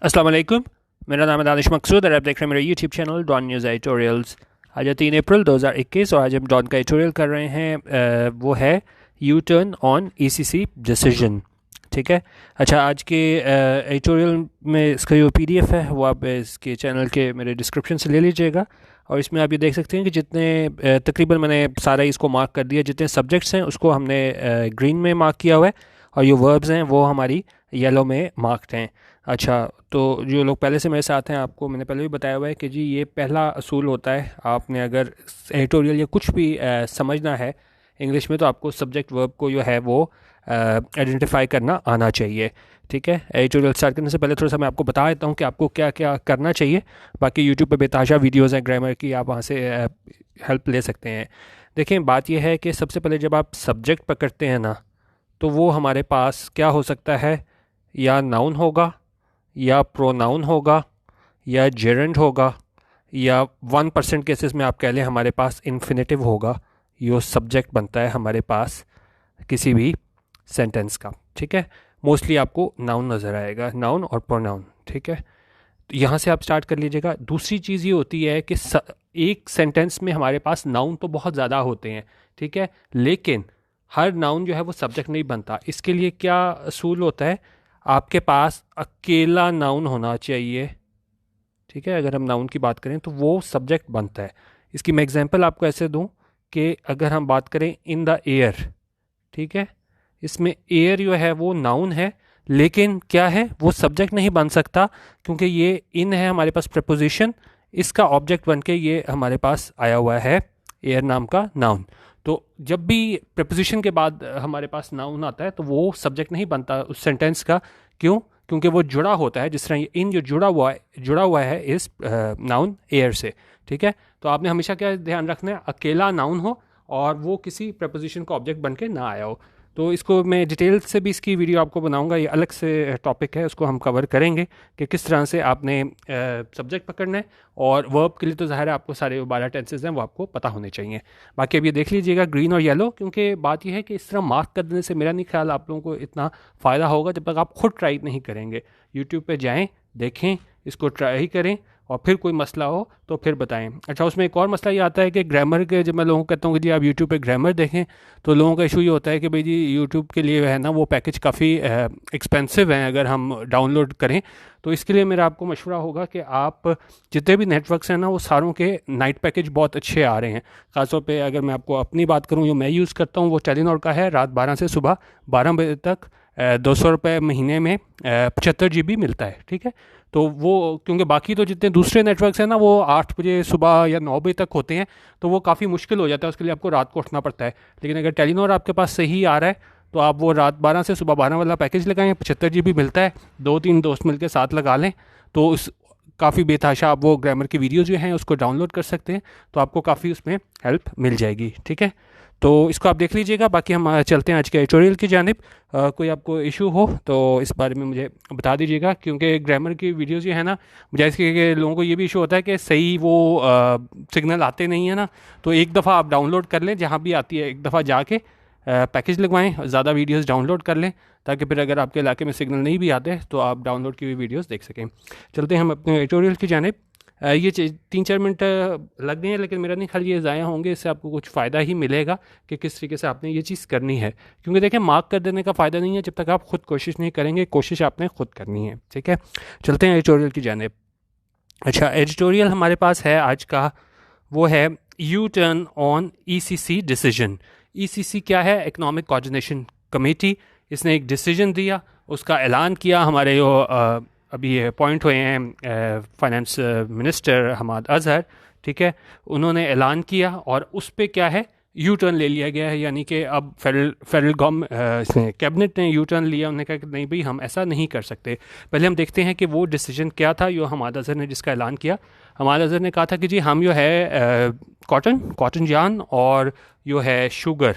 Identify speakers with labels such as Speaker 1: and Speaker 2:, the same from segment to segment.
Speaker 1: अस्सलाम वालेकुम। मेरा नाम है दानिश मकसूद और आप देख रहे हैं मेरा YouTube channel Dawn news editorials. आज है 3 अप्रैल 2021 और आज हम डॉन का एडिटोरियल कर रहे हैं। वो है U turn on ECC decision. ठीक है। अच्छा, आज के एडिटोरियल में इसका जो पीडीएफ है वो आप इसके चैनल के मेरे डिस्क्रिप्शन से ले लीजिएगा। और इसमें आप ये देख सकते हैं कि जितने तकरीबन मैंने सारा इसको मार्क कर दिया। जितने सब्जेक्ट्स हैं उसको हमने ग्रीन में मार्क किया हुआ है और जो वर्ब्स हैं वो हमारी येलो में मार्क्ड हैं। अच्छा, तो जो लोग पहले से मेरे साथ हैं आपको मैंने पहले भी बताया हुआ है कि जी ये पहला असूल होता है। आपने अगर एडिटोरियल या कुछ भी समझना है इंग्लिश में तो आपको सब्जेक्ट वर्ब को जो है वो आइडेंटिफाई करना आना चाहिए। ठीक है। एडिटोरियल स्टार्ट करने से पहले थोड़ा सा मैं आपको बता देता हूँ कि आपको क्या क्या करना चाहिए। बाकी यूट्यूब पे बेताशा वीडियोज़ हैं ग्रामर की, आप वहाँ से हेल्प ले सकते हैं। देखें, बात यह है कि सबसे पहले जब आप सब्जेक्ट पकड़ते हैं ना तो वो हमारे पास क्या हो सकता है, या नाउन होगा या प्रोनाउन होगा या जेरेंड होगा या 1% केसेस में आप कह लें हमारे पास इन्फिनेटिव होगा। यो सब्जेक्ट बनता है हमारे पास किसी भी सेंटेंस का। ठीक है। मोस्टली आपको नाउन नज़र आएगा, नाउन और प्रोनाउन। ठीक है। तो यहाँ से आप स्टार्ट कर लीजिएगा। दूसरी चीज़ ये होती है कि एक सेंटेंस में हमारे पास नाउन तो बहुत ज़्यादा होते हैं। ठीक है। लेकिन हर नाउन जो है वो सब्जेक्ट नहीं बनता। इसके लिए क्या असूल होता है, आपके पास अकेला नाउन होना चाहिए। ठीक है। अगर हम नाउन की बात करें तो वो सब्जेक्ट बनता है। इसकी मैं एग्जांपल आपको ऐसे दूं कि अगर हम बात करें इन द एयर। ठीक है। इसमें एयर जो है वो नाउन है लेकिन क्या है, वो सब्जेक्ट नहीं बन सकता क्योंकि ये इन है हमारे पास प्रपोजिशन। इसका ऑब्जेक्ट बन के ये हमारे पास आया हुआ है एयर नाम का नाउन। तो जब भी प्रपोजिशन के बाद हमारे पास नाउन आता है तो वो सब्जेक्ट नहीं बनता उस सेंटेंस का। क्यों? क्योंकि वो जुड़ा होता है। जिस तरह ये इन जो जुड़ा हुआ है इस नाउन एयर से। ठीक है। तो आपने हमेशा क्या ध्यान रखना है, अकेला नाउन हो और वो किसी प्रपोजिशन का ऑब्जेक्ट बन के ना आया हो। तो इसको मैं डिटेल से भी इसकी वीडियो आपको बनाऊंगा, ये अलग से टॉपिक है, उसको हम कवर करेंगे कि किस तरह से आपने सब्जेक्ट पकड़ना है। और वर्ब के लिए तो ज़ाहिर है आपको सारे 12 टेंसेज हैं वो आपको पता होने चाहिए। बाकी अब ये देख लीजिएगा ग्रीन और येलो, क्योंकि बात यह है कि इस तरह मार्क कर देने से मेरा नहीं ख्याल आप लोगों को इतना फ़ायदा होगा जब तक आप खुद ट्राई नहीं करेंगे। यूट्यूब पे जाएं, देखें, इसको ट्राई करें और फिर कोई मसला हो तो फिर बताएं। अच्छा, उसमें एक और मसला ये आता है कि ग्रामर के, जब मैं लोगों को कहता हूँ कि जी आप यूट्यूब पे ग्रामर देखें तो लोगों का इशू ये होता है कि भाई जी यूट्यूब के लिए है ना वो पैकेज काफ़ी एक्सपेंसिव हैं अगर हम डाउनलोड करें। तो इसके लिए मेरा आपको मशवरा होगा कि आप जितने भी नेटवर्क्स हैं ना वो सारों के नाइट पैकेज बहुत अच्छे आ रहे हैं। ख़ासतौर पे अगर मैं आपको अपनी बात करूँ, जो मैं यूज़ करता हूँ वो टेलीनॉर का है। रात 12 से सुबह 12 बजे तक 200 रुपये महीने में 75 GB मिलता है। ठीक है। तो वो क्योंकि बाकी तो जितने दूसरे नेटवर्क्स हैं ना वो 8 बजे सुबह या 9 बजे तक होते हैं तो वो काफ़ी मुश्किल हो जाता है, उसके लिए आपको रात को उठना पड़ता है। लेकिन अगर टेलीनॉर आपके पास सही आ रहा है तो आप वो रात 12 से सुबह 12 वाला पैकेज लगाएं, 75 GB मिलता है। 2-3 दोस्त मिलकर साथ लगा लें तो उस काफ़ी बेतहाशा आप वो ग्रामर की वीडियोज़ जो हैं उसको डाउनलोड कर सकते हैं। तो आपको काफ़ी उसमें हेल्प मिल जाएगी। ठीक है। तो इसको आप देख लीजिएगा। बाकी हम चलते हैं आज के एडिटोरियल की जानिब। कोई आपको इशू हो तो इस बारे में मुझे बता दीजिएगा, क्योंकि ग्रामर की वीडियोज़ जो है ना, मुझे इसके लोगों को ये भी इशू होता है कि सही वो सिग्नल आते नहीं है ना। तो एक दफ़ा आप डाउनलोड कर लें, जहाँ भी आती है एक दफ़ा जाके पैकेज लगवाएं, ज़्यादा वीडियोज़ डाउनलोड कर लें ताकि फिर अगर आपके इलाके में सिग्नल नहीं भी आते तो आप डाउनलोड की हुई वीडियोज़ देख सकें। चलते हैं हम अपने एडिटोरियल की जानिब। ये 3-4 मिनट लग गए हैं लेकिन मेरा नहीं ख्याल ये ज़ाया होंगे। इससे आपको कुछ फ़ायदा ही मिलेगा कि किस तरीके से आपने ये चीज़ करनी है। क्योंकि देखें, मार्क कर देने का फ़ायदा नहीं है जब तक आप खुद कोशिश नहीं करेंगे। कोशिश आपने खुद करनी है। ठीक है। चलते हैं एडिटोरियल की जानिब। अच्छा, एडिटोरियल हमारे पास है आज का, वो है U turn on ECC decision. ECC क्या है? Economic coordination committee. इसने एक डिसीजन दिया, उसका ऐलान किया। हमारे जो अभी अपॉइंट हुए हैं फाइनेंस मिनिस्टर हमाद अजहर, ठीक है, उन्होंने ऐलान किया और उस पर क्या है, यू टर्न ले लिया गया है। यानी कि अब फेडरल गवर्नमेंट कैबिनेट ने यू टर्न लिया। उन्होंने कहा कि नहीं भाई, हम ऐसा नहीं कर सकते। पहले हम देखते हैं कि वो डिसीजन क्या था जो हमाद अजहर ने जिसका ऐलान किया। हमाद अजहर ने कहा था कि जी हम जो है कॉटन यार्न और जो है शुगर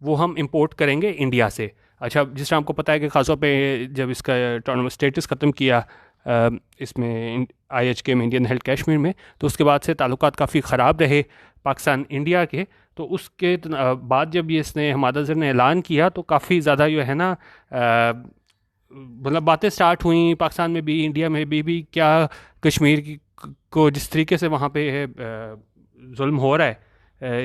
Speaker 1: वो हम इंपोर्ट करेंगे इंडिया से। अच्छा, जिस तरह आपको पता है कि ख़ासतौर पे जब इसका ऑटोनोमस स्टेटस ख़त्म किया इसमें IHK में, इंडियन हेल्थ कश्मीर में, तो उसके बाद से ताल्लुकात काफ़ी ख़राब रहे पाकिस्तान इंडिया के। तो उसके बाद जब ये इसने हमाद अजहर ने ऐलान किया तो काफ़ी ज़्यादा जो है ना मतलब बातें स्टार्ट हुई पाकिस्तान में भी, इंडिया में भी क्या कश्मीर को जिस तरीके से वहाँ पे जुल्म हो रहा है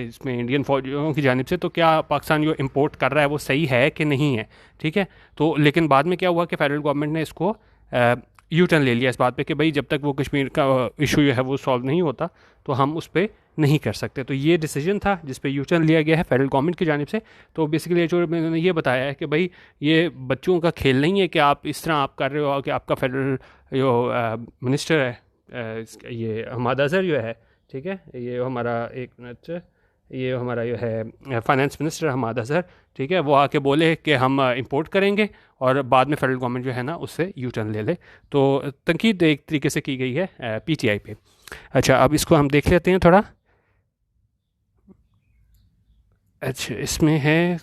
Speaker 1: इसमें इंडियन फौजियों की जानिब से, तो क्या पाकिस्तान जो इंपोर्ट कर रहा है वो सही है कि नहीं है, ठीक है। तो लेकिन बाद में क्या हुआ कि फेडरल गवर्नमेंट ने इसको यू टर्न ले लिया इस बात पे कि भाई जब तक वो कश्मीर का इशू जो है वो सॉल्व नहीं होता तो हम उस पर नहीं कर सकते। तो ये डिसीजन था जिस पे यू टर्न लिया गया है फेडरल गवर्नमेंट की जानिब से। तो बेसिकली जो मैंने ये बताया है कि भाई ये बच्चों का खेल नहीं है कि आप इस तरह आप कर रहे हो कि आपका फेडरल जो मिनिस्टर है ये हमाद अजहर जो है, ठीक है, ये हमारा एक मिनट, ये हमारा जो है फाइनेंस मिनिस्टर हमाद अजहर, ठीक है, वो आके बोले कि हम इंपोर्ट करेंगे और बाद में फेडरल गवर्नमेंट जो है ना उससे यू टर्न ले ले। तो तनकीद एक तरीके से की गई है पीटीआई पे। अच्छा, अब इसको हम देख लेते हैं थोड़ा। अच्छा, इसमें है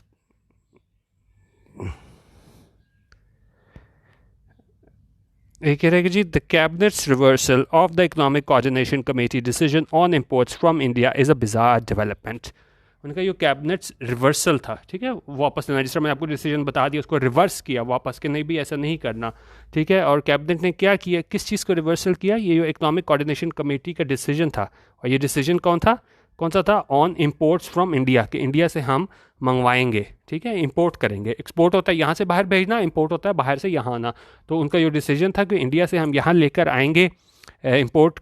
Speaker 1: ये कह रहा है कि जी the cabinet's reversal of the economic coordination committee decision on imports from India is a bizarre development. उनका ये कैबिनेट्स रिवर्सल था, ठीक है, वापस लेना, जिस तरह मैंने आपको डिसीजन बता दिया उसको रिवर्स किया वापस कि नहीं भी ऐसा नहीं करना, ठीक है। और कैबिनेट ने क्या किया, किस चीज़ को रिवर्सल किया, ये जो इकोनॉमिक कोऑर्डिनेशन कमेटी का डिसीजन था। और ये डिसीजन कौन सा था, ऑन इम्पोर्ट्स फ्रॉम इंडिया, कि इंडिया से हम मंगवाएंगे, ठीक है, इंपोर्ट करेंगे। एक्सपोर्ट होता है यहाँ से बाहर भेजना, इंपोर्ट होता है बाहर से यहाँ आना। तो उनका जो डिसीजन था कि इंडिया से हम यहाँ लेकर आएंगे, इंपोर्ट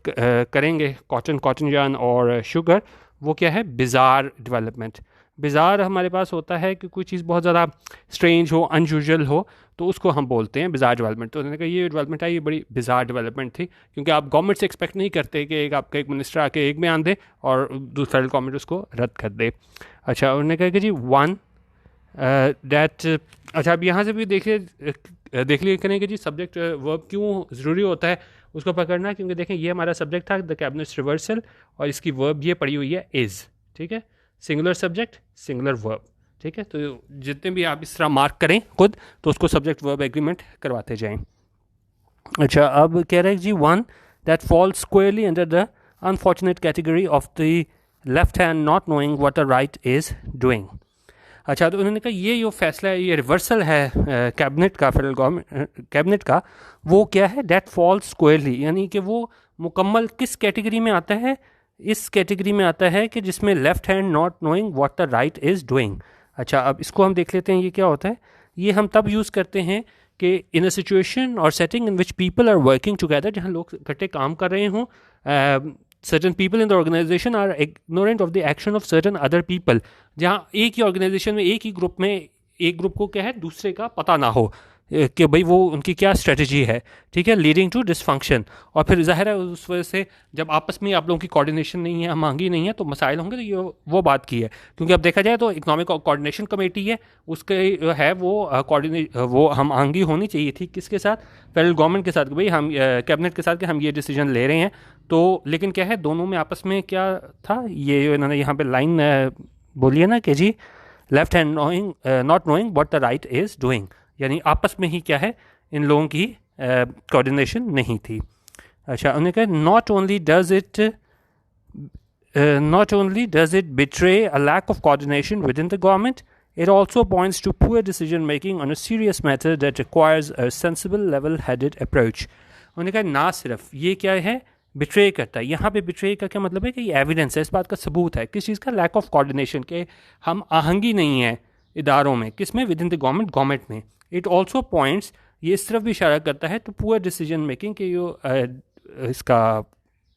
Speaker 1: करेंगे कॉटन यार्न और शुगर, वो क्या है, बिज़ार डेवलपमेंट। बिज़ार हमारे पास होता है कि कोई चीज़ बहुत ज़्यादा स्ट्रेंज हो, अनयूजुअल हो, तो उसको हम बोलते हैं बिज़ार डेवलपमेंट। तो उन्होंने कहा ये डेवलपमेंट है, ये बड़ी बिज़ार डेवलपमेंट थी, क्योंकि आप गवर्नमेंट से एक्सपेक्ट नहीं करते कि आपका एक मिनिस्टर आके एक बयान दे और फेडरल गवर्नमेंट उसको रद्द कर दे। अच्छा, उन्होंने कहा कि जी वन डैट, अच्छा अब यहाँ से भी देख लिए करें कि जी सब्जेक्ट वर्ब क्यों ज़रूरी होता है उसको पकड़ना, क्योंकि देखें ये हमारा सब्जेक्ट था द कैबिनेट्स रिवर्सल और इसकी वर्ब ये पड़ी हुई है इज़, ठीक है, सिंगुलर सब्जेक्ट सिंगुलर वर्ब, ठीक है। तो जितने भी आप इस तरह मार्क करें खुद तो उसको सब्जेक्ट वर्ब एग्रीमेंट करवाते जाएं। अच्छा, अब कह रहे हैं जी one that falls squarely under the unfortunate category of the left hand not knowing what the right is doing. अच्छा, तो उन्होंने कहा ये जो फैसला है, ये रिवर्सल है कैबिनेट का, फेडरल गवर्नमेंट कैबिनेट का, वो क्या है, डेट फॉल्स स्क्वेयरली, यानी कि वो मुकम्मल किस कैटेगरी में आता है, इस कैटेगरी में आता है कि जिसमें left hand not knowing what the right is doing. अच्छा, अब इसको हम देख लेते हैं ये क्या होता है। ये हम तब यूज़ करते हैं कि इन अ सिचुएशन और setting in which people are working together, जहाँ लोग इकट्ठे काम कर रहे हों, certain people in the organization are ignorant of the action of certain other people, जहाँ एक ही ऑर्गेनाइजेशन में एक ही ग्रुप में एक ग्रुप को क्या है दूसरे का पता ना हो कि भाई वो उनकी क्या स्ट्रेटजी है, ठीक है, लीडिंग टू डिसफंक्शन। और फिर जाहिर है उस वजह से जब आपस में आप लोगों की कोऑर्डिनेशन नहीं है, मांगी नहीं है, तो मसाइल होंगे। तो ये वो बात की है, क्योंकि अब देखा जाए तो इकोनॉमिक कोऑर्डिनेशन कमेटी है, उसके है वो हम आंगी होनी चाहिए थी किसके साथ, फेडरल गवर्नमेंट के साथ, भाई हम कैबिनेट के साथ कि हम ये डिसीजन ले रहे हैं। तो लेकिन क्या है दोनों में आपस में क्या था, ये इन्होंने यहाँ पे लाइन बोली है ना कि जी left hand not knowing what the right is doing, यानी आपस में ही क्या है इन लोगों की कोऑर्डिनेशन नहीं थी। अच्छा, उन्होंने कहा not only does it betray a lack of coordination within the government, it also points to poor decision making on a serious matter that requires a sensible level-headed approach। उन्होंने कहा ना सिर्फ ये क्या है बिट्रे करता है, यहाँ पे बिट्रे का क्या मतलब है कि ये एविडेंस है, इस बात का सबूत है किस चीज़ का, लैक ऑफ कोऑर्डिनेशन के, हम आहंगी नहीं है इदारों में, किस में, विद इन द गवर्नमेंट में। इट ऑल्सो पॉइंट्स, ये इस तरफ भी इशारा करता है तो पुअर डिसीजन मेकिंग के जो इसका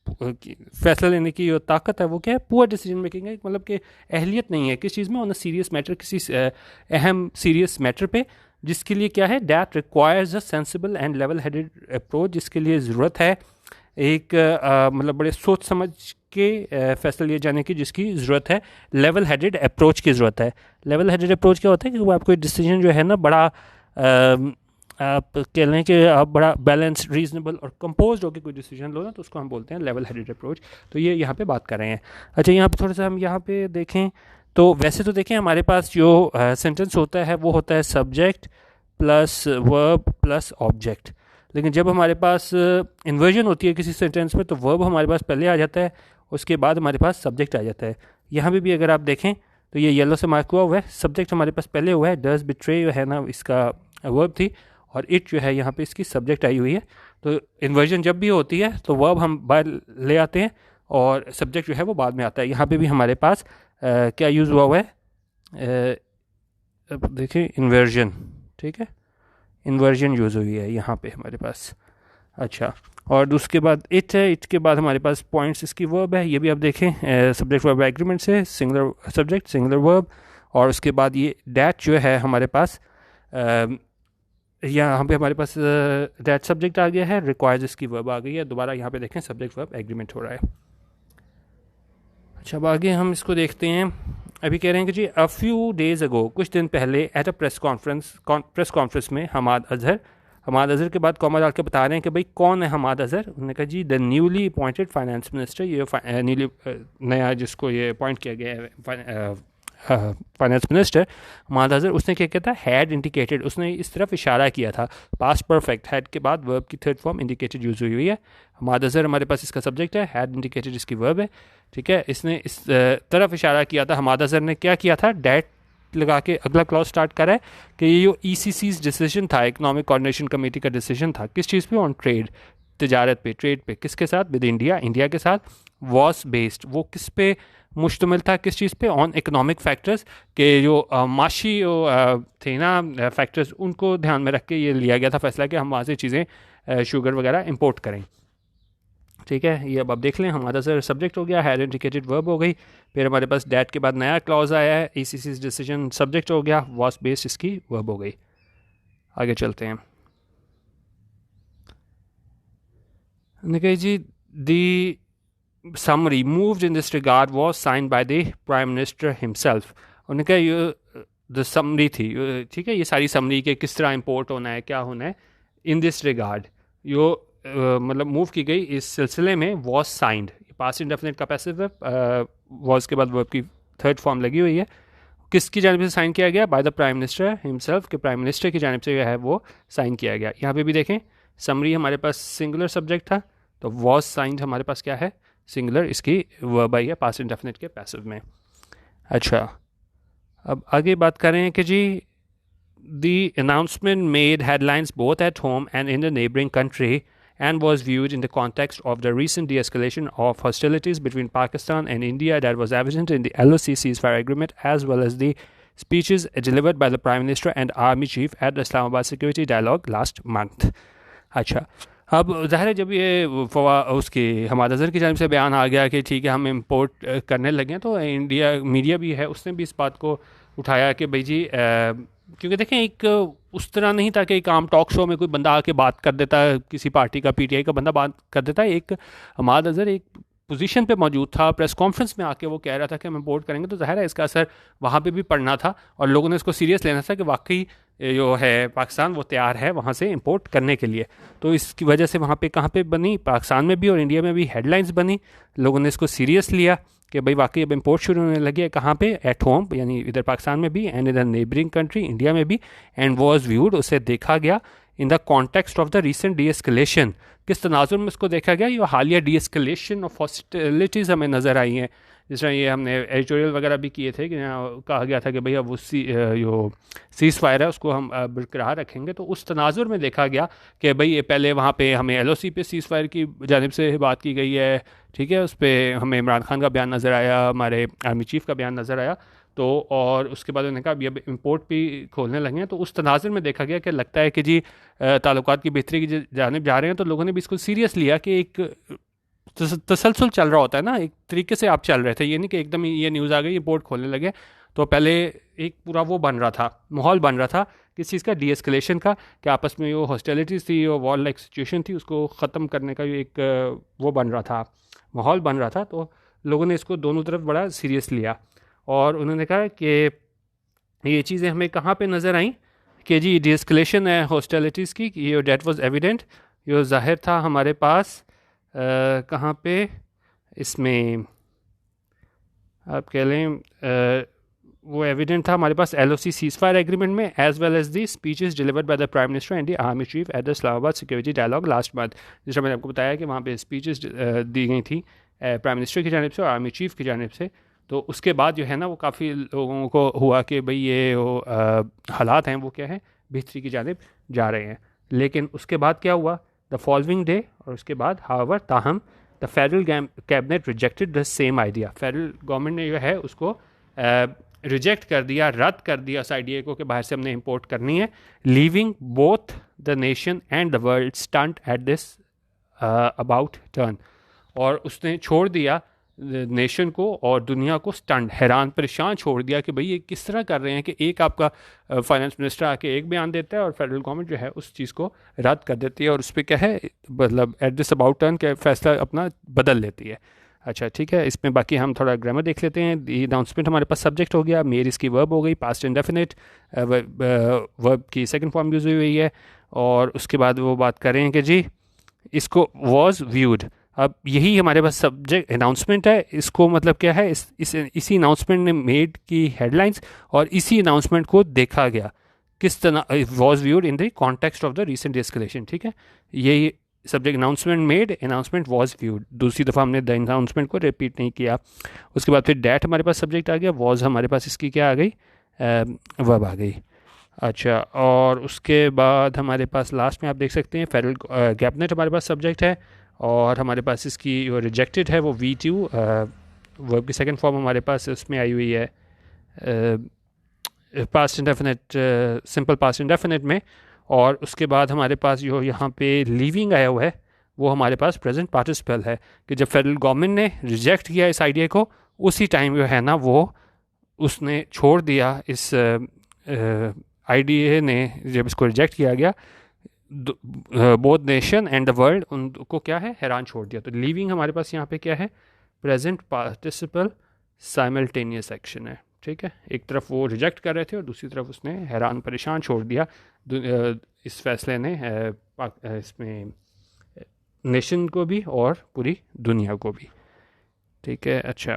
Speaker 1: फैसला लेने की जो ताकत है वो क्या है, पुअर डिसीजन मेकिंग है, मतलब कि अहलियत नहीं है किस चीज़ में, ऑन अ सीरियस मैटर, किसी अहम सीरियस मैटर पे, जिसके लिए क्या है, that requires a sensible and level headed approach, जिसके लिए ज़रूरत है एक मतलब बड़े सोच समझ के फैसला लिए जाने की जिसकी ज़रूरत है, लेवल हेडेड अप्रोच की ज़रूरत है। लेवल हेडेड अप्रोच क्या होता है कि वो आपको डिसीजन जो है ना बड़ा आप कह लें कि आप बड़ा बैलेंस, रीजनेबल और कंपोज्ड होकर कोई डिसीजन लो ना, तो उसको हम बोलते हैं लेवल हेडेड अप्रोच। तो ये यहाँ पे बात कर रहे हैं। अच्छा, यहाँ पे थोड़ा सा हम यहाँ पे देखें तो वैसे तो देखें हमारे पास जो सेंटेंस होता है वो होता है subject plus verb plus object, लेकिन जब हमारे पास इन्वर्जन होती है किसी सेंटेंस में तो वर्ब हमारे पास पहले आ जाता है, उसके बाद हमारे पास सब्जेक्ट आ जाता है। यहाँ पे भी अगर आप देखें तो ये येलो से मार्क हुआ है, सब्जेक्ट हमारे पास पहले हुआ है, डज बिट्रे है ना इसका वर्ब थी, और इट जो है यहाँ पे इसकी सब्जेक्ट आई हुई है। तो इन्वर्जन जब भी होती है तो वर्ब हम बाहर ले आते हैं और सब्जेक्ट जो है वो बाद में आता है। यहाँ पे भी हमारे पास क्या यूज़ हुआ हुआ है, अब देखिए इन्वर्जन, ठीक है, इन्वर्जन यूज़ हुई है यहाँ पे हमारे पास। अच्छा, और उसके बाद इट है, इट के बाद हमारे पास पॉइंट्स इसकी वर्ब है। ये भी आप देखें सब्जेक्ट वर्ब एग्रीमेंट से सिंगुलर सब्जेक्ट सिंगुलर वर्ब। और उसके बाद ये डैट जो है हमारे पास यहाँ पे हमारे पास डैट सब्जेक्ट आ गया है, रिक्वायर्स इसकी वर्ब आ गई है। दोबारा यहाँ पे देखें सब्जेक्ट वर्ब एग्रीमेंट हो रहा है। अच्छा, अब आगे हम इसको देखते हैं। अभी कह रहे हैं कि जी अ फ्यू डेज़ अगो, कुछ दिन पहले एट अ प्रेस कॉन्फ्रेंस में हमाद अजहर के बाद कॉमा डाल के बता रहे हैं कि भाई कौन है हमाद अजहर। उन्होंने कहा जी the newly appointed finance minister, ये न्यूली नया जिसको ये अपॉइंट किया गया है फाइनेंस मिनिस्टर हमाद अजहर, उसने क्या किया था, हैड इंडिकेटेड, उसने इस तरफ इशारा किया था। पास्ट परफेक्ट, हैड के बाद वर्ब की थर्ड फॉर्म इंडिकेटेड यूज़ हुई है। हमाद अजहर हमारे पास इसका सब्जेक्ट है, हैड इंडिकेटेड इसकी वर्ब है, ठीक है। इसने इस तरफ इशारा किया था। हमाद अजहर ने क्या किया था, डैट लगा के अगला क्लॉज स्टार्ट करा है कि ये जो ECC's डिसीजन था, इकोनॉमिक कोऑर्डिनेशन कमेटी का डिसीजन था, किस चीज़ पे, ऑन ट्रेड, तजारत पे, ट्रेड पे, किसके साथ, विद इंडिया के साथ। वॉस बेस्ड, वो किस पे मुश्तमिल था, किस चीज़ पे, ऑन इकोनॉमिक फैक्टर्स के जो माशी थे ना फैक्टर्स, उनको ध्यान में रख के ये लिया गया था फैसला कि हम वहाँ से चीज़ें शुगर वगैरह इंपोर्ट करें, ठीक है। ये अब आप देख लें, हमारा सर सब्जेक्ट हो गया, हैड इंडिकेटेड वर्ब हो गई। फिर हमारे पास डैट के बाद नया क्लॉज आया है, ECC's डिसीजन सब्जेक्ट हो गया, वॉस बेस्ड इसकी वर्ब हो गई। आगे चलते हैं। देखिए जी दी summary moved in this regard was signed by the Prime Minister himself। उन्होंने कहा ये द समरी थी, ठीक है, ये सारी समरी के किस तरह इंपोर्ट होना है, क्या होना है, इन दिस रिगार्ड यो मतलब मूव की गई इस सिलसिले में। वॉज साइंड, पास्ट इंडेफिनिट का पैसिव है, वॉज के बाद वर्ब की थर्ड फॉर्म लगी हुई है। किसकी जानिब से साइन किया गया, bye the prime minister himself, के प्राइम मिनिस्टर की जानिब से जो है वो साइन किया गया। यहाँ पे भी देखें समरी हमारे पास सिंगुलर सब्जेक्ट था, तो वॉज साइंड हमारे पास क्या है, सिंगुलर, इसकी वर्ब आई है पास्ट इंडेफिनिट के पैसिव में। अच्छा, अब आगे बात करें कि जी the announcement made headlines both at home and in the neighbouring country and was viewed in the context of the recent de-escalation of hostilities between Pakistan and India that was evident in the LOC ceasefire agreement, as well as the speeches delivered by the Prime Minister and Army Chief at the Islamabad Security Dialogue last month। अच्छा, अब ज़ाहिर है जब ये उसकी हमाद अजहर की जानिब से बयान आ गया कि ठीक है हम इम्पोर्ट करने लगे, तो इंडिया मीडिया भी है उसने भी इस बात को उठाया कि भाई जी क्योंकि देखें एक उस तरह नहीं था कि एक आम टॉक शो में कोई बंदा आके बात कर देता है, किसी पार्टी का PTI का बंदा बात कर देता है। एक हमाद अजहर एक पोजीशन पे मौजूद था, प्रेस कॉन्फ्रेंस में आके वो कह रहा था कि हम इम्पोर्ट करेंगे, तो ज़ाहिर है इसका असर वहाँ पे भी पड़ना था और लोगों ने इसको सीरियस लेना था कि वाकई जो है पाकिस्तान वो तैयार है वहाँ से इंपोर्ट करने के लिए। तो इसकी वजह से वहाँ पे कहाँ पे बनी, पाकिस्तान में भी और इंडिया में भी हेडलाइंस बनी, लोगों ने इसको सीरियस लिया कि भाई वाकई अब इम्पोर्ट शुरू होने लगी है। कहाँ पे, एट होम, यानी इधर पाकिस्तान में भी, एंड इधर नेबरिंग कंट्री इंडिया में भी, एंड वॉज व्यूड, उसे देखा गया in the context of the recent D escalation, किस तनाजुर में इसको देखा गया, ये हालिया डी एस्केलेशन ऑफ हॉस्टिलिटीज़ हमें नज़र आई हैं। जिस तरह ये हमने एडिटोरियल वगैरह भी किए थे कि कहा गया था कि भैया वो जो सीज़ फायर है उसको हम बरकरार रखेंगे, तो उस तनाजुर में देखा गया कि भाई ये पहले वहाँ पे हमें LOC पे सीज़ फायर की जानिब से बात की गई है, ठीक है, उस पर हमें इमरान खान का बयान नज़र आया, हमारे आर्मी चीफ़ का बयान नज़र आया, तो और उसके बाद उन्होंने कहा अभी अब इम्पोर्ट भी खोलने लगे हैं। तो उस तनाजुर में देखा गया कि लगता है कि जी ताल्लुकात की बेहतरी की जानिब जा रहे हैं, तो लोगों ने भी इसको सीरियस लिया कि एक तसलसल चल रहा होता है ना, एक तरीके से आप चल रहे थे, ये नहीं कि एकदम ये न्यूज़ आ गई इम्पोर्ट खोलने लगे। तो पहले एक पूरा वो बन रहा था, माहौल बन रहा था किस चीज़ का, डी-एस्केलेशन का, कि आपस में वो हॉस्टिलिटीज़ थी, वो वॉर लाइक सिचुएशन थी, उसको ख़त्म करने का एक वो बन रहा था, माहौल बन रहा था। तो लोगों ने इसको दोनों तरफ बड़ा सीरियस लिया और उन्होंने कहा कि ये चीज़ें हमें कहाँ पे नज़र आई कि जी डी-एस्केलेशन है हॉस्टिलिटीज़ की, ये डेट वाज एविडेंट, ये ज़ाहिर था हमारे पास कहाँ पे, इसमें आप कह लें वो एविडेंट था हमारे पास LOC सीज़ फायर एग्रीमेंट में, as well as the speeches delivered by the prime minister and the army chief at the Islamabad security dialogue last month. जिस तरह मैंने आपको बताया कि वहाँ पे स्पीचेस दी गई थी प्राइम मिनिस्टर की जानिब से और आर्मी चीफ की जानिब से। तो उसके बाद जो है ना वो काफ़ी लोगों को हुआ कि भाई ये हालात हैं वो क्या है, बेहतरी की जानिब जा रहे हैं। लेकिन उसके बाद क्या हुआ, द फॉलोइंग डे, और उसके बाद हाउएवर ताहम the federal cabinet rejected the same idea, federal government ने जो है उसको रिजेक्ट कर दिया, रद्द कर दिया उस आइडिया को कि बाहर से हमने इंपोर्ट करनी है, leaving both the nation and the world stunt at this about turn, और उसने छोड़ दिया नेशन को और दुनिया को स्टंट, हैरान परेशान छोड़ दिया कि भाई ये किस तरह कर रहे हैं कि एक आपका फाइनेंस मिनिस्टर आके एक बयान देता है और फेडरल गवर्नमेंट जो है उस चीज़ को रद्द कर देती है और उस पर क्या है, मतलब एट दिस अबाउट टर्न के फैसला अपना बदल लेती है। अच्छा ठीक है, इसमें बाकी हम थोड़ा ग्रामर देख लेते हैं। ये अनाउंसमेंट हमारे पास सब्जेक्ट हो गया, मेयर इसकी वर्ब हो गई, पास्ट इंडेफिनिट, वर्ब की सेकंड फॉर्म यूज़ हुई है, और उसके बाद वो बात कर रहे हैं कि जी इसको वॉज व्यूड। अब यही हमारे पास सब्जेक्ट अनाउंसमेंट है, इसको मतलब क्या है, इसी अनाउंसमेंट ने मेड की हेडलाइंस और इसी अनाउंसमेंट को देखा गया किस तरह, was viewed in the context of the recent escalation. ठीक है, यही subject announcement made, announcement was viewed, दूसरी दफ़ा हमने द अनाउंसमेंट को रिपीट नहीं किया। उसके बाद फिर डैट हमारे पास सब्जेक्ट आ गया, वॉज हमारे पास इसकी क्या आ गई, वर्ब आ गई। अच्छा, और उसके बाद हमारे पास लास्ट में आप देख सकते हैं फेडरल कैबिनेट हमारे पास सब्जेक्ट है, और हमारे पास इसकी जो रिजेक्टेड है वो V2, वर्ब की सेकंड फॉर्म हमारे पास उसमें आई हुई है past indefinite, simple past indefinite में, और उसके बाद हमारे पास जो यहाँ पे लीविंग आया हुआ है वो हमारे पास प्रेजेंट पार्टिसिपल है कि जब फेडरल गवर्नमेंट ने रिजेक्ट किया इस आइडिया को उसी टाइम जो है ना वो उसने छोड़ दिया इस आइडिया ने, जब इसको रिजेक्ट किया गया both nation and the world, उनको क्या है, हैरान छोड़ दिया। तो लीविंग हमारे पास यहाँ पे क्या है, प्रेजेंट पार्टिसिपल साइमल्टेनियस एक्शन है। ठीक है, एक तरफ वो रिजेक्ट कर रहे थे और दूसरी तरफ उसने हैरान परेशान छोड़ दिया इस फैसले ने इसमें नेशन को भी और पूरी दुनिया को भी। ठीक है, अच्छा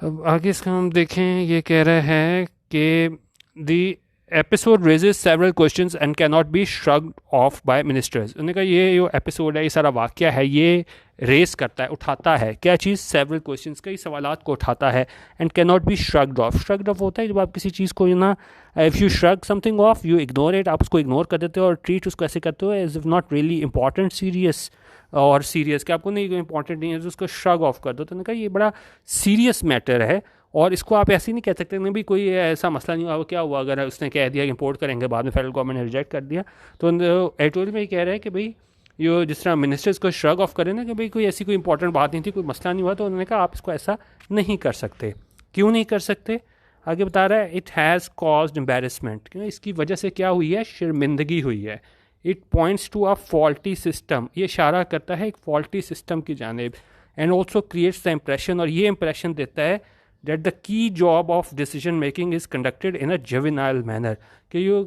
Speaker 1: अब आगे इसका हम देखें, ये कह रहा है कि the episode raises several questions and can not be shrugged off by ministers. उन्होंने कहा ये जो एपिसोड है, ये सारा वाक़या है, ये रेस करता है, उठाता है क्या चीज़, सेवरल क्वेश्चंस, कई सवालात को उठाता है, and can not be shrugged of. Shrugged of होता है जब आप किसी चीज़ को ना, if you shrug something of, you ignore it, आप उसको इग्नोर कर देते हो और ट्रीट उसको ऐसे करते हो as if not really important, serious और सीरियस कि आपको नहीं इंपॉर्टेंट नहीं है, तो उसको श्रग ऑफ कर दो। तो उन्होंने कहा ये बड़ा सीरियस मैटर है और इसको आप ऐसे नहीं कह सकते नहीं भी कोई ऐसा मसला नहीं हुआ, क्या हुआ अगर उसने कह दिया कि इंपोर्ट करेंगे, बाद में फेडरल गवर्नमेंट ने रिजेक्ट कर दिया। तो एडिटोरियल में ये कह रहे हैं कि भाई ये जिस तरह मिनिस्टर्स को श्रग ऑफ करें ना कि भाई कोई ऐसी कोई इंपॉर्टेंट बात नहीं थी, कोई मसला नहीं हुआ, तो उन्होंने कहा आप इसको ऐसा नहीं कर सकते। क्यों नहीं कर सकते, आगे बता रहा है, इट हैज़ कॉज्ड एम्बेरसमेंट, क्यों, इसकी वजह से क्या हुई है, शर्मिंदगी हुई है। It points to a faulty system, ये इशारा करता है एक फॉल्टी सिस्टम की जानिब, and also creates the impression, और ये इम्प्रेशन देता है that the key job of decision making is conducted in a juvenile manner, कि ये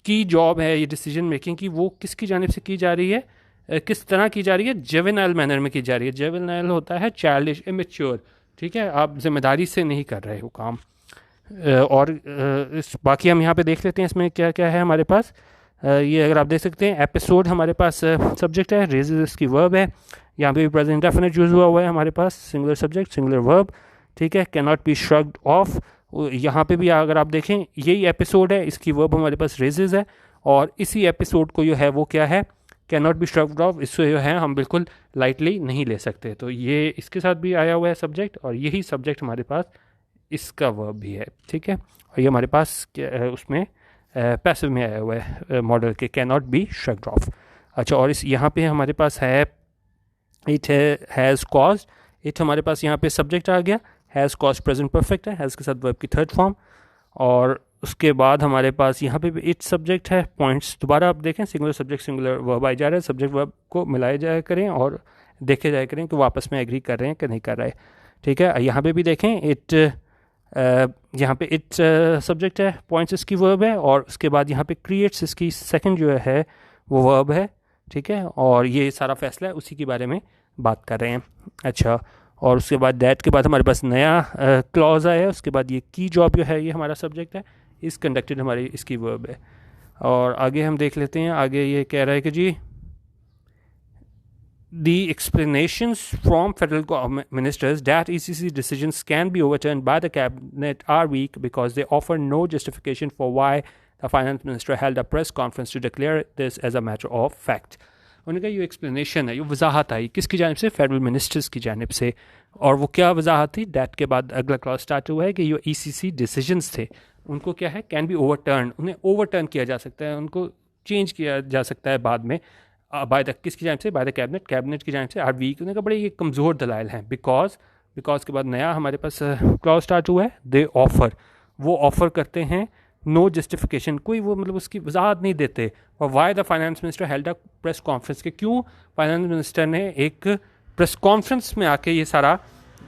Speaker 1: की जॉब है ये डिसीजन मेकिंग की, वो किसकी जानिब से की जा रही है, किस तरह की जा रही है, जुवेनाइल मैनर में की जा रही है। जुवेनाइल होता है चाइल्डिश, इमेच्योर। ठीक है, आप जिम्मेदारी से नहीं कर रहे हो काम। और बाकी हम यहाँ पे देख लेते हैं इसमें क्या क्या है हमारे पास। ये अगर आप देख सकते हैं एपिसोड हमारे पास सब्जेक्ट है, रेजेस की वर्ब है, यहाँ पे भी प्रेजेंट डेफिनेट यूज़ हुआ है हमारे पास, सिंगुलर सब्जेक्ट सिंगुलर वर्ब। ठीक है, can not be shrugged of, यहाँ पे भी अगर आप देखें यही एपिसोड है, इसकी वर्ब हमारे पास रेजेस है, और इसी एपिसोड को जो है वो क्या है, can not be shrugged of, इससे जो है हम बिल्कुल लाइटली नहीं ले सकते। तो ये इसके साथ भी आया हुआ है सब्जेक्ट, और यही सब्जेक्ट हमारे पास इसका वर्ब भी है। ठीक है, और ये हमारे पास उसमें पैसिव में आया हुआ है मॉडल के, can not be shrugged of. अच्छा, और इस यहाँ पे हमारे पास है इट हैज़ कॉज्ड, इट हमारे पास यहाँ पे सब्जेक्ट आ गया, हैज़ कॉज्ड प्रेजेंट परफेक्ट है, हैज़ के साथ वर्ब की थर्ड फॉर्म, और उसके बाद हमारे पास यहाँ पे भी इट सब्जेक्ट है। पॉइंट्स दोबारा आप देखें, singular subject singular verb I जा रहा है, सब्जेक्ट वर्ब को मिलाए जाया करें और देखे जाया करें कि वो आपस में एग्री कर रहे हैं कि नहीं कर रहे। ठीक है, यहाँ पे भी देखें इट, यहाँ पे इट सब्जेक्ट है, पॉइंट्स इसकी वर्ब है, और उसके बाद यहाँ पे क्रिएट्स इसकी सेकंड जो है वो वर्ब है। ठीक है, और ये सारा फैसला है उसी के बारे में बात कर रहे हैं। अच्छा, और उसके बाद दैट के बाद हमारे पास नया क्लॉज आया है, उसके बाद ये की जॉब जो है ये हमारा सब्जेक्ट है, इस कंडक्टेड हमारी इसकी वर्ब है। और आगे हम देख लेते हैं, आगे ये कह रहा है कि जी the explanations from federal ministers that ECC decisions can be overturned by the cabinet are weak because they offer no justification for why the finance minister held a press conference to declare this as a matter of fact. उनका ये explanation है, ये वजाहत आई किसकी जानिब से, federal ministers की जानिब से। और वो क्या वजाहत थी, डैट के बाद अगला क्लॉज स्टार्ट हुआ है कि जो ECC डिसीजंस थे उनको क्या है, कैन बी ओवरटर्न, उन्हें ओवरटर्न किया जा सकता है, उनको चेंज किया जा सकता है बाद में बाय द किसकी जानिब से, बाय द कैबिनेट, कैबिनेट की जानिब से आर वीक। उन्हें बड़े ये कमज़ोर दलाइल हैं। बिकॉज के बाद नया हमारे पास क्लॉज स्टार्ट हुआ है, दे ऑफर, वो ऑफर करते हैं नो जस्टिफिकेशन, कोई वो मतलब उसकी वजाहत नहीं देते। और why the finance minister held a press conference, के क्यों फाइनेंस मिनिस्टर ने एक प्रेस कॉन्फ्रेंस में आके ये सारा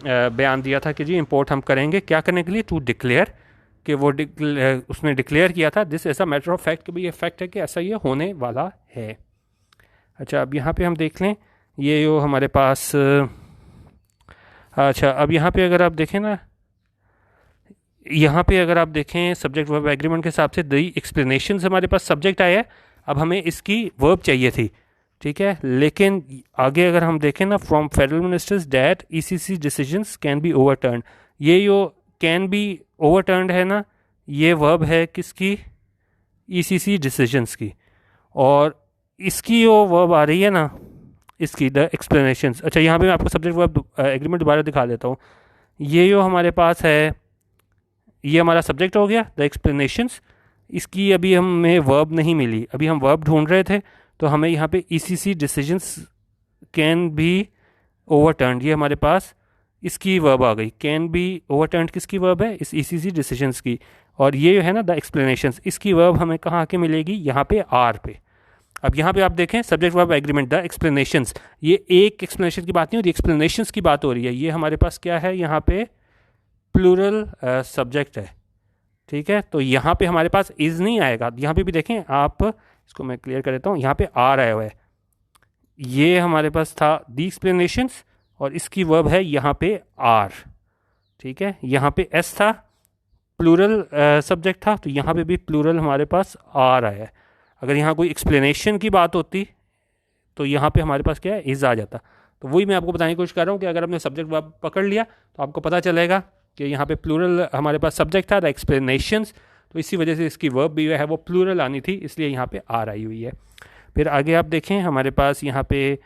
Speaker 1: बयान दिया था कि जी इंपोर्ट हम करेंगे, क्या करने के लिए, टू डिक्लेयर, कि वो उसने डिक्लेयर किया था दिस ऐसा मैटर ऑफ फैक्ट, कि भाई ये फैक्ट है कि ऐसा ये होने वाला है। अच्छा, अब यहाँ पे हम देख लें ये जो हमारे पास अच्छा, अब यहाँ पे अगर आप देखें ना, यहाँ पे अगर आप देखें सब्जेक्ट वर्ब एग्रीमेंट के हिसाब से दी एक्सप्लेनेशन हमारे पास सब्जेक्ट आया है। अब हमें इसकी वर्ब चाहिए थी, ठीक है। लेकिन आगे अगर हम देखें ना, from federal ministers that ECC decisions can be overturn, ये जो कैन बी ओवरटर्न है ना, ये वर्ब है किसकी, ECC डिसीजंस की। और इसकी जो वर्ब आ रही है ना, इसकी द एक्सप्लेनेशंस। अच्छा, यहाँ पे मैं आपको सब्जेक्ट वर्ब एग्रीमेंट दोबारा दिखा देता हूँ। ये जो हमारे पास है, ये हमारा सब्जेक्ट हो गया द एक्सप्लेनेशंस। इसकी अभी हमें वर्ब नहीं मिली, अभी हम वर्ब ढूंढ रहे थे, तो हमें यहाँ पे ECC decisions can be overturn, ये हमारे पास इसकी वर्ब आ गई। कैन बी ओवरटर्न किसकी वर्ब है, इस ECC डिसीजंस की। और ये जो है ना द एक्सप्लेनेशंस, इसकी वर्ब हमें कहाँ आके मिलेगी, यहाँ पे आर पे। अब यहाँ पे आप देखें subject verb agreement the explanations, ये एक एक्सप्लेनेशन की बात नहीं हो रही, एक्सप्लेनेशंस की बात हो रही है। ये हमारे पास क्या है, यहाँ पे प्लूरल सब्जेक्ट है, ठीक है। तो यहाँ पे हमारे पास इज़ नहीं आएगा। यहाँ पे भी देखें आप, इसको मैं क्लियर कर देता हूँ, यहाँ पे आर आया हुआ है। ये हमारे पास था दी एक्सप्लेनेशंस, और इसकी वर्ब है यहाँ पे आर, ठीक है। यहाँ पे एस था, प्लूरल सब्जेक्ट था, तो यहाँ पे भी प्लूरल हमारे पास आर आया है। अगर यहाँ कोई एक्सप्लेनेशन की बात होती तो यहाँ पे हमारे पास क्या है, इज़ आ जाता। तो वही मैं आपको बताने की कोशिश कर रहा हूँ कि अगर आपने सब्जेक्ट वर्ब पकड़ लिया तो आपको पता चलेगा कि यहाँ पे प्लूरल हमारे पास सब्जेक्ट था द एक्सप्लेनेशंस, तो इसी वजह से इसकी वर्ब भी है वो प्लूरल आनी थी, इसलिए यहाँ पे आर आई हुई है। फिर आगे आप देखें हमारे पास यहाँ पे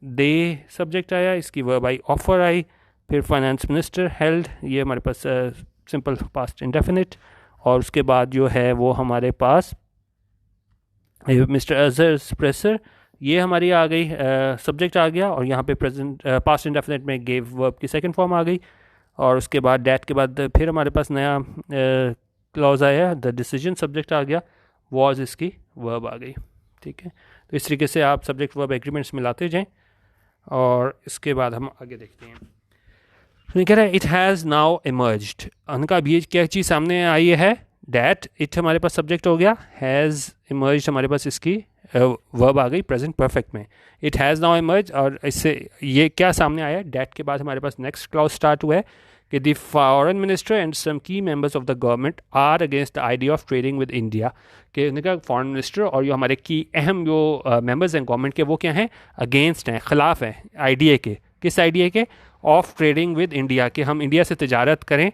Speaker 1: दे सब्जेक्ट आया, इसकी वर्ब आई ऑफर आई। फिर फाइनेंस मिनिस्टर हेल्ड, ये हमारे पास सिंपल पास्ट इंडेफिनिट। और उसके बाद जो है वो हमारे पास मिस्टर अजहर प्रेसर, ये हमारी आ गई, सब्जेक्ट आ गया। और यहाँ पे प्रेजेंट पास्ट इंडेफिनिट में गेव वर्ब की सेकंड फॉर्म आ गई। और उसके बाद डैट के बाद फिर हमारे पास नया क्लॉज आया, द डिसीजन सब्जेक्ट आ गया, वॉज इसकी वर्ब आ गई, ठीक है। तो इस तरीके से आप सब्जेक्ट वर्ब एग्रीमेंट्स मिलाते जाएं। और इसके बाद हम आगे देखते हैं, तो कह रहा है इट हैज़ नाउ इमर्ज्ड। उनका अब ये क्या चीज़ सामने आई है, डैट, इट हमारे पास सब्जेक्ट हो गया, हैज़ इमर्ज्ड हमारे पास इसकी वर्ब आ गई प्रेजेंट परफेक्ट में। इट हैज़ नाउ इमर्ज, और इससे ये क्या सामने आया, डैट के बाद हमारे पास नेक्स्ट क्लॉज स्टार्ट हुआ है कि the foreign minister and some key members of the government are against the idea of trading with India. कि उनका फॉरेन मिनिस्टर और जो हमारे की अहम जो मेंबर्स हैं गवर्नमेंट के, वो क्या हैं, अगेंस्ट हैं, ख़िलाफ़ हैं आइडिया के। किस आइडिया के, ऑफ ट्रेडिंग विद इंडिया, कि हम इंडिया से तिजारत करें,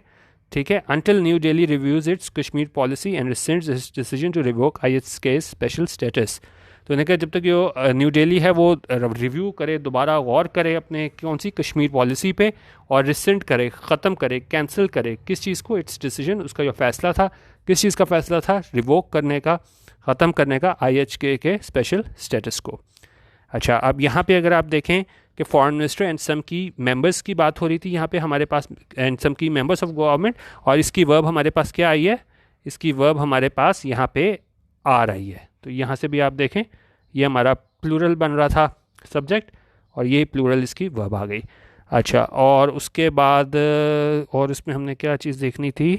Speaker 1: ठीक है। Until New Delhi reviews its Kashmir policy and rescinds its decision to revoke ISK special status. तो उन्होंने कहा जब तक जो न्यू दिल्ली है वो रिव्यू करे, दोबारा गौर करे अपने कौन सी कश्मीर पॉलिसी पे, और रिसेंट करे, ख़त्म करे, कैंसिल करे किस चीज़ को, इट्स डिसीजन, उसका जो फैसला था, किस चीज़ का फैसला था, रिवोक करने का, ख़त्म करने का IHK के स्पेशल स्टेटस को। अच्छा, अब यहाँ पे अगर आप देखें कि foreign minister and some key members की बात हो रही थी, यहाँ पे हमारे पास and some key members of government, और इसकी वर्ब हमारे पास क्या आई है, इसकी वर्ब हमारे पास यहाँ पे आ रही है। तो यहाँ से भी आप देखें ये हमारा प्लूरल बन रहा था सब्जेक्ट, और ये प्लूरल इसकी वर्ब आ गई। अच्छा, और उसके बाद और इसमें हमने क्या चीज़ देखनी थी,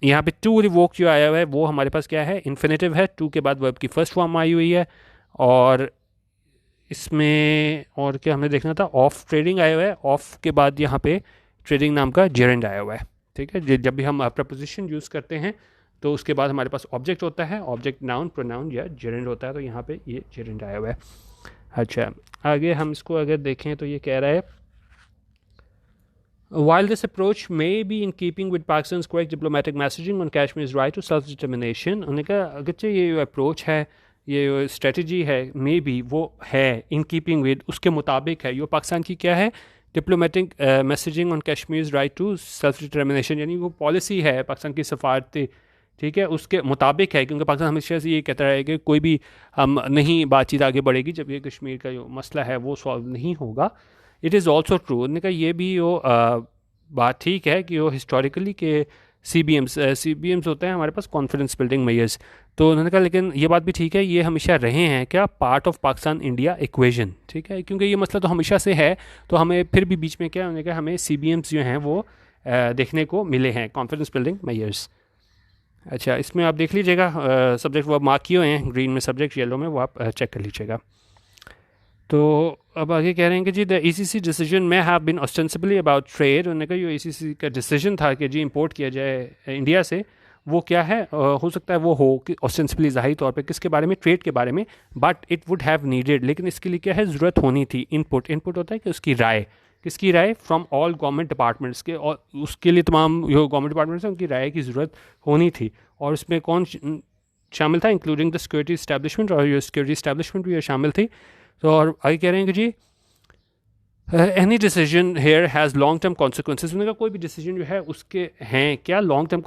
Speaker 1: यहाँ पे टू रिवोक जो आया हुआ है वो हमारे पास क्या है, इन्फिनेटिव है, टू के बाद वर्ब की फर्स्ट फॉर्म आई हुई है। और इसमें और क्या हमें देखना था, ऑफ ट्रेडिंग आया हुआ है, ऑफ के बाद यहाँ पे ट्रेडिंग नाम का जेरेंड आया हुआ है, ठीक है। जब भी हम प्रपोजिशन यूज़ करते हैं तो उसके बाद हमारे पास ऑब्जेक्ट होता है, ऑब्जेक्ट नाउन, प्रोनाउन या जेरेंड होता है, तो यहाँ पे ये जेरेंड आया हुआ है। अच्छा, आगे हम इसको अगर देखें तो ये कह रहा है While this approach may be in keeping with Pakistan's correct diplomatic messaging on Kashmir's right to self-determination, उन्होंने कहा अगरचे ये अप्रोच है, ये स्ट्रेटजी है, मे बी वो है इन कीपिंग विद, उसके मुताबिक है, ये पाकिस्तान की क्या है, diplomatic messaging on Kashmir right to self determination, यानी वो पॉलिसी है पाकिस्तान की सफारती, ठीक है, उसके मुताबिक है, क्योंकि पाकिस्तान हमेशा से ये कहता है कि कोई भी हम नहीं बातचीत आगे बढ़ेगी जब ये कश्मीर का जो मसला है वो सॉल्व नहीं होगा. इट इज़ ऑल्सो ट्रू, उन्होंने कहा ये भी वो बात ठीक है कि वो हिस्टोरिकली के सी बी एम्स होते हैं हमारे पास कॉन्फिडेंस बिल्डिंग मेजर्स. तो उन्होंने कहा लेकिन ये बात भी ठीक है, ये हमेशा रहे हैं क्या part of Pakistan India equation, ठीक है, क्योंकि ये मसला तो हमेशा से है, तो हमें फिर भी बीच में क्या उन्होंने कहा हमें सी बी एम्स जो हैं वो देखने को मिले हैं, कॉन्फिडेंस बिल्डिंग मेजर्स. अच्छा, इसमें आप देख लीजिएगा सब्जेक्ट वो मार्क किए हुए हैं, ग्रीन में सब्जेक्ट, येलो में वो आप चेक कर लीजिएगा. तो अब आगे कह रहे हैं कि जी the ECC decision may have been ostensibly about trade. उन्होंने कहा ये ECC का डिसीजन था कि जी इंपोर्ट किया जाए इंडिया से, वो क्या है, हो सकता है वो हो कि ऑस्टेंसिबली ज़ाहिर तौर पे किसके बारे में, ट्रेड के बारे में, but it would have needed, लेकिन इसके लिए क्या है, ज़रूरत होनी थी, इनपुट होता है कि उसकी राय, किसकी राय, फ्रॉम ऑल गवर्नमेंट डिपार्टमेंट्स के, और उसके लिए तमाम जो गवर्नमेंट डिपार्टमेंट्स हैं उनकी राय की ज़रूरत होनी थी. और उसमें कौन शामिल था, इंक्लूडिंग द सिक्योरिटी इस्टेब्लिशमेंट, और ये सिक्योरिटी इस्टेब्लिशमेंट भी शामिल थी. तो और आगे कह रहे हैं कि जी any decision here has long term consequences. उन्होंने कहा कोई भी डिसीजन जो है उसके हैं क्या लॉन्ग टर्म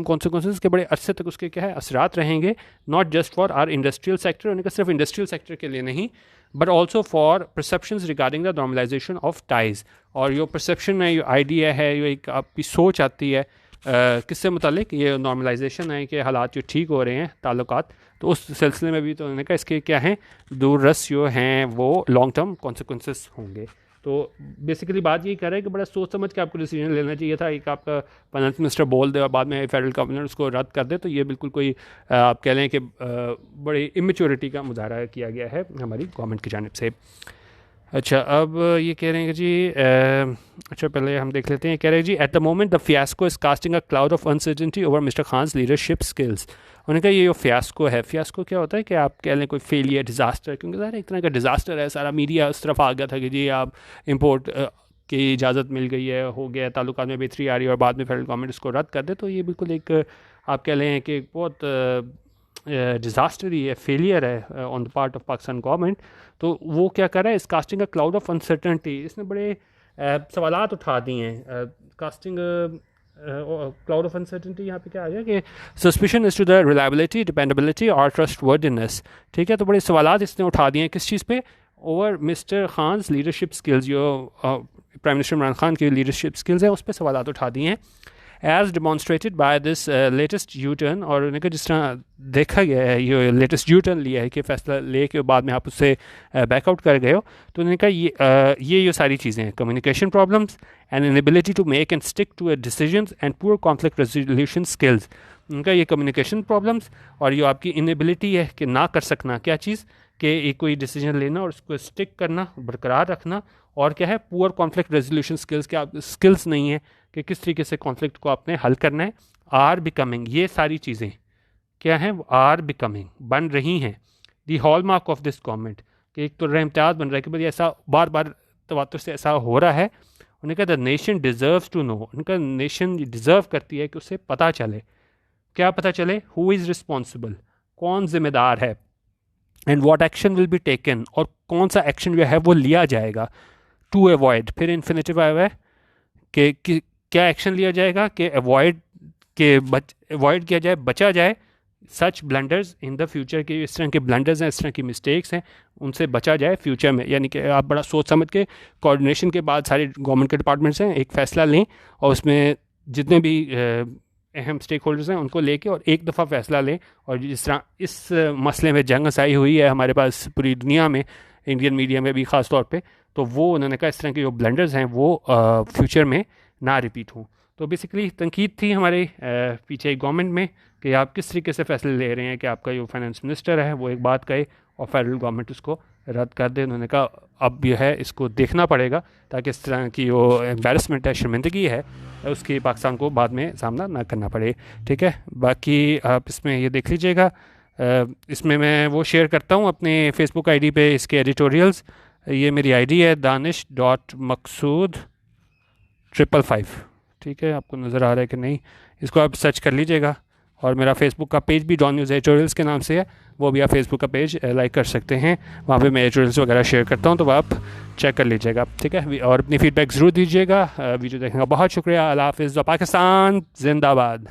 Speaker 1: कॉन्सिक्वेंसेज, के बड़े अरसे तक उसके क्या है असरात रहेंगे, not just for our industrial sector, उन्होंने कहा सिर्फ इंडस्ट्रियल सेक्टर के लिए नहीं, but also for perceptions regarding the normalisation of ties. और जो परसेप्शन है, जो आइडिया है, जो एक आपकी सोच आती है किससे मुतालिक, ये नॉर्मलाइजेशन है कि हालात जो ठीक हो रहे हैं ताल्लुकात, तो उस सिलसिले में भी तो उन्होंने कहा इसके क्या हैं दूररस जो हैं वो लॉन्ग टर्म कॉन्सिक्वेंसेस होंगे. तो बेसिकली बात यही कर रहा है कि बड़ा सोच समझ के आपको डिसीजन लेना चाहिए था. एक आपका फाइनेंस मिनिस्टर बोल दे और बाद में फेडरल गवर्नर उसको रद्द कर दे, तो ये बिल्कुल कोई आप कह लें कि बड़ी इमेच्योरिटी का मुजाहरा किया गया है हमारी गवर्नमेंट की जानिब से. अच्छा, अब ये कह रहे हैं कि जी अच्छा पहले हम देख लेते हैं. कह रहे हैं जी at the moment the fiasco is casting a cloud of uncertainty over mister Khan's leadership skills. उन्होंने कहा ये जो फियास्को है, फियास्को क्या होता है कि आप कह लें कोई फेलियर, डिज़ास्टर, क्योंकि ज़ाहिर एक तरह का डिज़ास्टर है, सारा मीडिया उस तरफ आ गया था कि जी आप इम्पोर्ट की इजाज़त मिल गई है, हो गया, ताल्लुकात में बेहतरी आ रही है, और बाद में फेडरल गवर्नमेंट इसको रद्द कर दे, तो ये बिल्कुल एक आप कह लें कि बहुत डिज़ास्टर ही है, फेलियर है on the part of Pakistan government. तो वो क्या कर रहा है, इस casting a cloud of uncertainty, इसने बड़े सवालात उठा दिए हैं. कास्टिंग क्लाउड ऑफ अनसर्टनटी, यहाँ पे क्या आ गया कि suspicion is to the reliability, dependability और ट्रस्ट वर्दिनेस, ठीक है. तो बड़े सवालात इसने उठा दिए हैं किस चीज़ पे, over mister Khan's leadership skills, जो प्राइम मिनिस्टर इमरान खान की लीडरशिप स्किल्स हैं उस पर सवालात उठा दिए हैं, as demonstrated by this latest U turn. और उन्होंने कहा जिस तरह देखा गया है ये लेटेस्ट यू टर्न लिया है कि फैसला ले के बाद में आप उससे बैकआउट कर गए हो, तो उन्होंने कहा ये सारी चीज़ें हैं, communication problems and inability to make and stick to decisions and poor conflict resolution skills. उनका ये कम्युनिकेशन प्रॉब्लम्स और ये आपकी इनएबिलिटी है कि ना कर सकना, क्या चीज़ कि एक कोई डिसीजन लेना और उसको स्टिक करना, बरकरार रखना, और क्या है पुअर कॉन्फ्लिक्ट रेजोल्यूशन स्किल्स, के आप स्किल्स नहीं है कि किस तरीके से कॉन्फ्लिक्ट को आपने हल करना है. आर बिकमिंग, ये सारी चीज़ें क्या हैं, आर बिकमिंग, बन रही हैं, the hallmark of this government, कि एक तो इम्तियाज़ बन रहा है कि भाई ऐसा बार बार तवातुर से ऐसा हो रहा है. उन्होंने कहा the nation deserves to know, उनका नेशन डिज़र्व करती है कि उसे पता चले, क्या पता चले, हु इज़ रिस्पॉन्सिबल, कौन जिम्मेदार है, and what action will be taken, और कौन सा एक्शन जो है वो लिया जाएगा, टू अवॉइड, फिर इन्फिनेटिव आया हुआ है कि क्या एक्शन लिया जाएगा कि अवॉइड किया जाए, बचा जाए सच ब्लंडर्स इन द फ्यूचर, के इस तरह के ब्लंडर्स हैं, इस तरह की मिस्टेक्स हैं, उनसे बचा जाए फ्यूचर में. यानी कि आप बड़ा सोच समझ के कोऑर्डिनेशन के बाद सारे गवर्नमेंट के डिपार्टमेंट्स हैं एक फ़ैसला लें, और उसमें जितने भी अहम स्टेक होल्डर्स हैं उनको लेके और एक दफ़ा फ़ैसला लें. और जिस तरह इस मसले में जंग हसाई हुई है हमारे पास पूरी दुनिया में, इंडियन मीडिया में भी ख़ास तौर पे, तो वो उन्होंने कहा इस तरह के जो ब्लंडर्स हैं वो फ्यूचर में ना रिपीट हों. तो बेसिकली तनकीद थी हमारे पीछे गवर्नमेंट में कि आप किस तरीके से फैसले ले रहे हैं कि आपका जो फाइनेंस मिनिस्टर है वो एक बात कहे और फेडरल गवर्नमेंट उसको रद्द कर दे. उन्होंने कहा अब यह है इसको देखना पड़ेगा ताकि इस तरह की जो एम्बेरसमेंट है, शर्मिंदगी है, उसकी पाकिस्तान को बाद में सामना ना करना पड़े. ठीक है, बाकी आप इसमें ये देख लीजिएगा. इसमें मैं वो शेयर करता हूँ अपने फेसबुक आईडी पे इसके एडिटोरियल्स. ये मेरी आईडी है दानिश.मकसूद 555। ठीक है, आपको नज़र आ रहा है कि नहीं, इसको आप सर्च कर लीजिएगा। और मेरा फेसबुक का पेज भी डॉन न्यूज़ एडिटोरियल्स के नाम से है, वो भी आप फेसबुक का पेज लाइक कर सकते हैं। वहाँ पे मैं एडिटोरियल्स वगैरह शेयर करता हूँ, तो आप चेक कर लीजिएगा। ठीक है, और अपनी फ़ीडबैक ज़रूर दीजिएगा। वीडियो देखने का बहुत शुक्रिया। अल्लाह हाफ़िज़। पाकिस्तान जिंदाबाद।